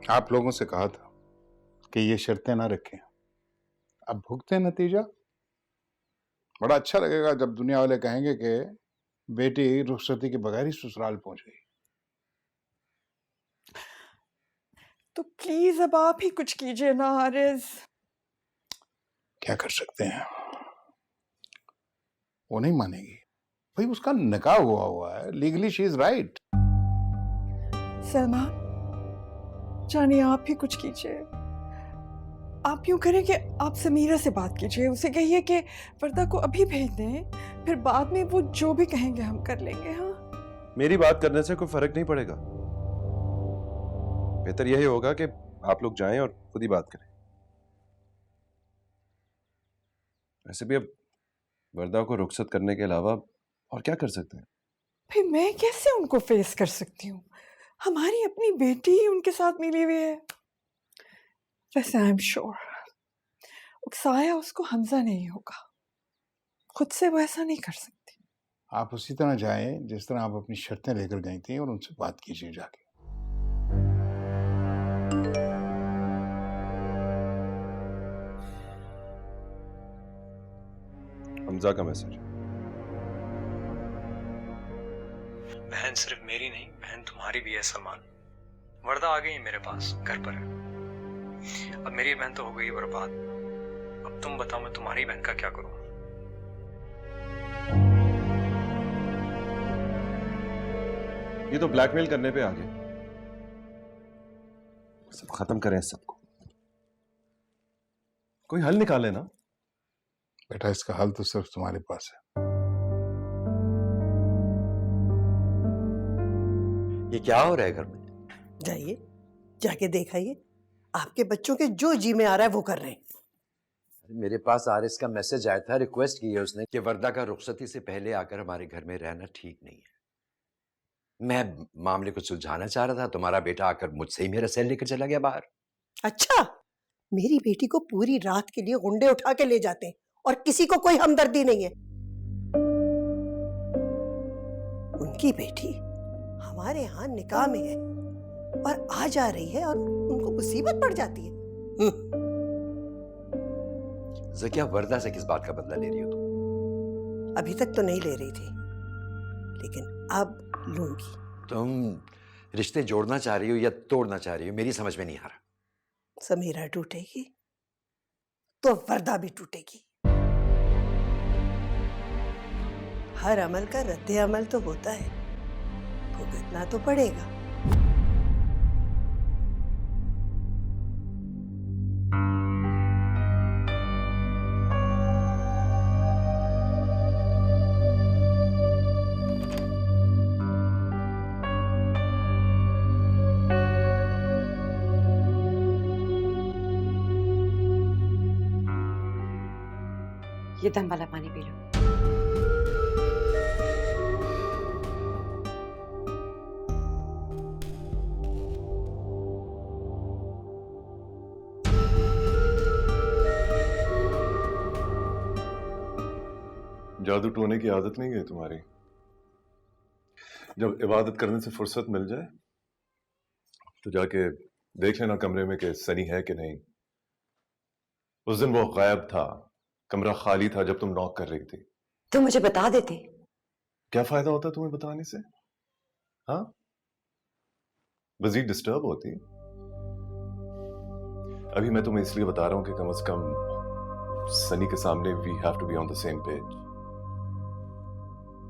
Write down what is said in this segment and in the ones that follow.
आप लोगों से कहा था कि ये शर्तें ना रखें। अब भुगते नतीजा। बड़ा अच्छा लगेगा जब दुनिया वाले कहेंगे कि बेटी रुखसती के बगैर ही ससुराल पहुंच गई। तो प्लीज अब आप ही कुछ कीजिए ना हारिस। क्या कर सकते हैं, वो नहीं मानेगी। भाई उसका निकाह हुआ है, legally she is right. Salman जानिए आप ही कुछ कीजिए। आप यूं करें कि आप समीरा से बात कीजिए, उसे कहिए कि वर्दा को अभी भेज दें, फिर बाद में वो जो भी कहेंगे हम कर लेंगे। हाँ मेरी बात करने से कोई फर्क नहीं पड़ेगा। बेहतर यही होगा कि आप लोग जाएं और खुद ही बात करें। वैसे भी अब वर्दा को रुखसत करने के अलावा और क्या कर सकते हैं? फिर मैं कैसे उनको फेस कर सकती हूँ? हमारी अपनी बेटी उनके साथ मिली हुई है। वैसे आई एम श्योर उकसाया उसको हमजा नहीं होगा, खुद से वो ऐसा नहीं कर सकती। आप उसी तरह जाएं जिस तरह आप अपनी शर्तें लेकर गई थी और उनसे बात कीजिए जाके। हमजा का मैसेज। बहन सिर्फ मेरी नहीं, बहन तुम्हारी भी है सलमान। वर्दा आ गई है मेरे पास, घर पर है। अब मेरी बहन तो हो गई बर्बाद। अब तुम बताओ मैं तुम्हारी बहन का क्या करूं? ये तो ब्लैकमेल करने पे आ गए। सब खत्म करें इस सबको, कोई हल निकाले ना। बेटा इसका हल तो सिर्फ तुम्हारे पास है। ये क्या हो रहा है घर में? जाइए जाके देखाइए, आपके बच्चों के जो जी में आ रहा है वो कर रहे हैं। मेरे पास आरिस का मैसेज आया था, रिक्वेस्ट की है उसने कि वर्दा का रुखसती से पहले आकर हमारे घर में रहना ठीक नहीं है। मैं मामले को सुलझाना चाह रहा था, तुम्हारा बेटा आकर मुझसे ही मेरा सेल लेकर चला गया बाहर। अच्छा, मेरी बेटी को पूरी रात के लिए गुंडे उठा के ले जाते हैं और किसी को कोई हमदर्दी नहीं है। उनकी बेटी हमारे यहाँ निकाह में है और आ जा रही है और उनको मुसीबत पड़ जाती है। ज़किया, वर्दा से किस बात का बदला ले रही हो तुम? अभी तक तो नहीं ले रही थी, लेकिन अब लूंगी। तुम रिश्ते जोड़ना चाह रही हो या तोड़ना चाह रही हो, मेरी समझ में नहीं आ रहा। समीरा टूटेगी तो वर्दा भी टूटेगी। हर अमल का रद्द अमल तो होता है, भुगतना तो पड़ेगा। ये दम वाला पानी पी लो। जादू टोने की आदत नहीं है तुम्हारी। जब इबादत करने से फुर्सत मिल जाए तो जाके देख लेना कमरे में कि सनी है कि नहीं। उस दिन वो गायब था, कमरा खाली था जब तुम नॉक कर रही थी। तुम मुझे बता देते। क्या फायदा होता तुम्हें बताने से? हाँ, मजीद डिस्टर्ब होती। अभी मैं तुम्हें इसलिए बता रहा हूं कि कम से कम सनी के सामने we have to be on the same page.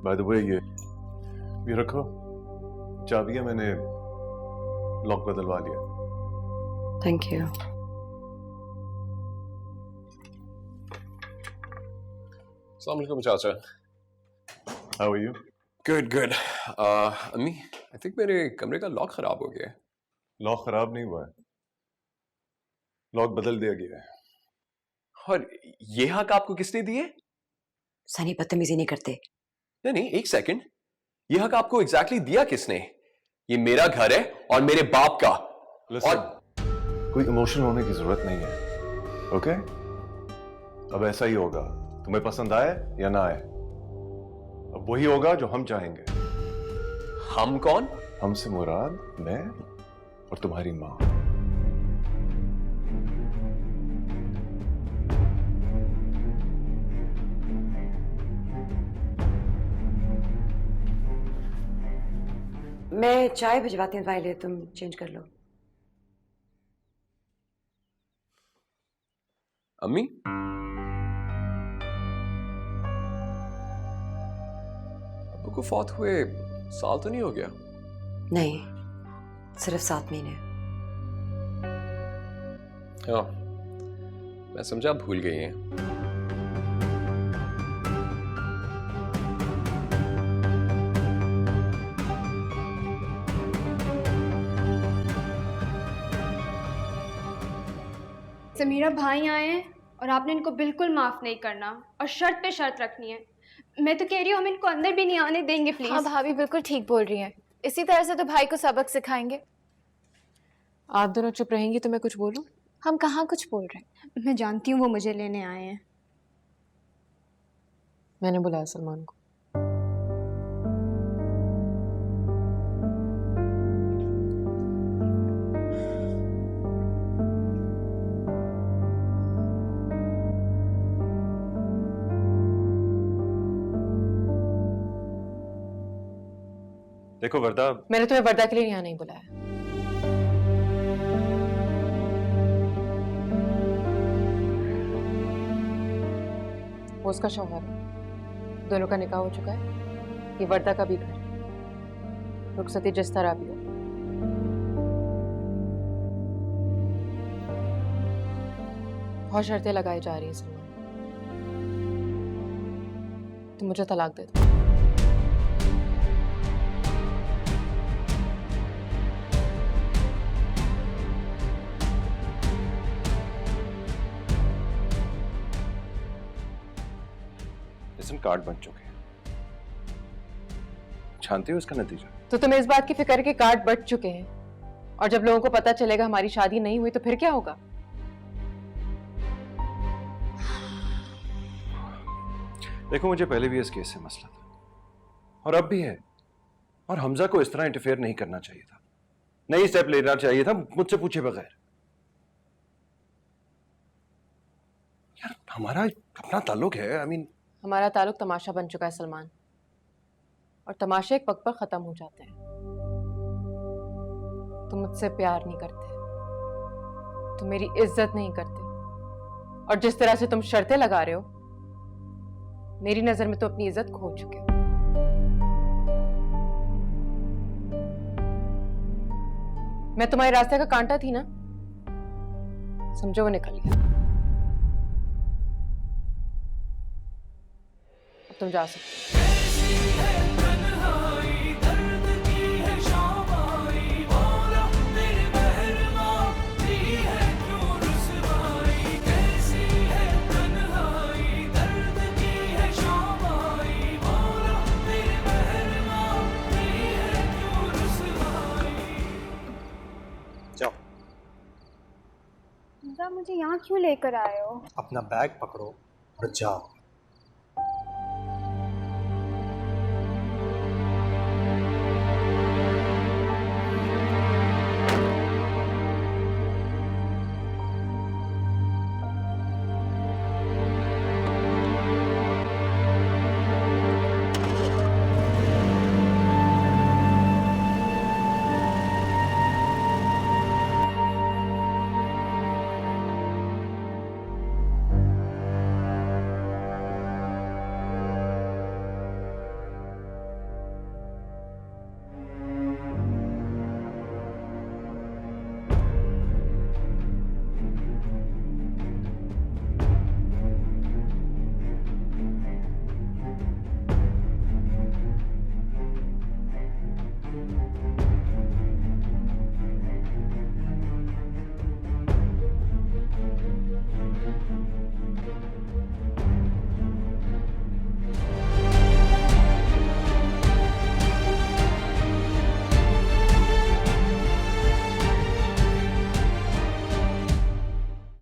By the way, ये रखो चाबियां, मैंने लॉक बदलवा लिया। Thank you. अस्सलाम वालेकुम चाचा। How are you? Good good. अम्मी, आई थिंक मेरे कमरे का लॉक खराब हो गया है। लॉक खराब नहीं हुआ है, लॉक बदल दिया गया है। और ये हक आपको किसने दिए? सनी बदतमीजी नहीं करते। नहीं नहीं, एक सेकंड, ये हक आपको एग्जैक्टली दिया किसने? ये मेरा घर है और मेरे बाप का। Listen, कोई इमोशन होने की जरूरत नहीं है, ओके? अब ऐसा ही होगा, तुम्हें पसंद आए या ना आए, अब वही होगा जो हम चाहेंगे। हम कौन? हमसे मुराद मैं और तुम्हारी माँ। मैं चाय भिजवाती हूँ तुम्हारे लिए, तुम चेंज कर लो। अम्मी, अब्बू को फौत हुए साल तो नहीं हो गया? नहीं, सिर्फ 7 महीने। हाँ, मैं समझा आप भूल गई हैं। समीरा भाई आए हैं और आपने इनको बिल्कुल माफ नहीं करना और शर्त पे शर्त रखनी है। मैं तो कह रही हूँ हम इनको अंदर भी नहीं आने देंगे प्लीज। हाँ भाभी बिल्कुल ठीक बोल रही हैं। इसी तरह से तो भाई को सबक सिखाएंगे। आप दोनों चुप रहेंगी तो मैं कुछ बोलूं? हम कहाँ कुछ बोल रहे हैं। मैं जानती हूँ वो मुझे लेने आए हैं। मैंने बुलाया सलमान को। देखो वर्दा, मैंने तुम्हें वर्दा के लिए यहाँ नहीं बुलाया। वो उसका शौहर है, दोनों का निकाह हो चुका है। ये वर्दा का भी घर है, रुखसती जिस तरह भी हो। बहुत शर्तें लगाई जा रही है सलमान। तुम मुझे तलाक दे दो। इसमें कार्ड बन चुके हैं, जानते हो इसका नतीजा? तो तुम्हें इस बात की फिक्र के कार्ड बट चुके हैं, और जब लोगों को पता चलेगा हमारी शादी नहीं हुई तो फिर क्या होगा? देखो, मुझे पहले भी इस केस से मसला था और अब भी है, और हमजा को इस तरह इंटरफेयर नहीं करना चाहिए था, नई स्टेप लेना चाहिए था मुझसे पूछे बगैर। यार, हमारा अपना ताल्लुक है। आई मीन, हमारा ताल्लुक तमाशा बन चुका है सलमान, और तमाशे एक वक्त पर खत्म हो जाते हैं। तुम मुझसे प्यार नहीं करते, तुम मेरी इज्जत नहीं करते, और जिस तरह से तुम शर्तें लगा रहे हो, मेरी नजर में तो अपनी इज्जत खो चुके हो। मैं तुम्हारे रास्ते का कांटा थी ना, समझो वो निकल गया। अब तुम जा सकते हो। मुझे यहाँ क्यों लेकर आए हो? अपना बैग पकड़ो और जाओ।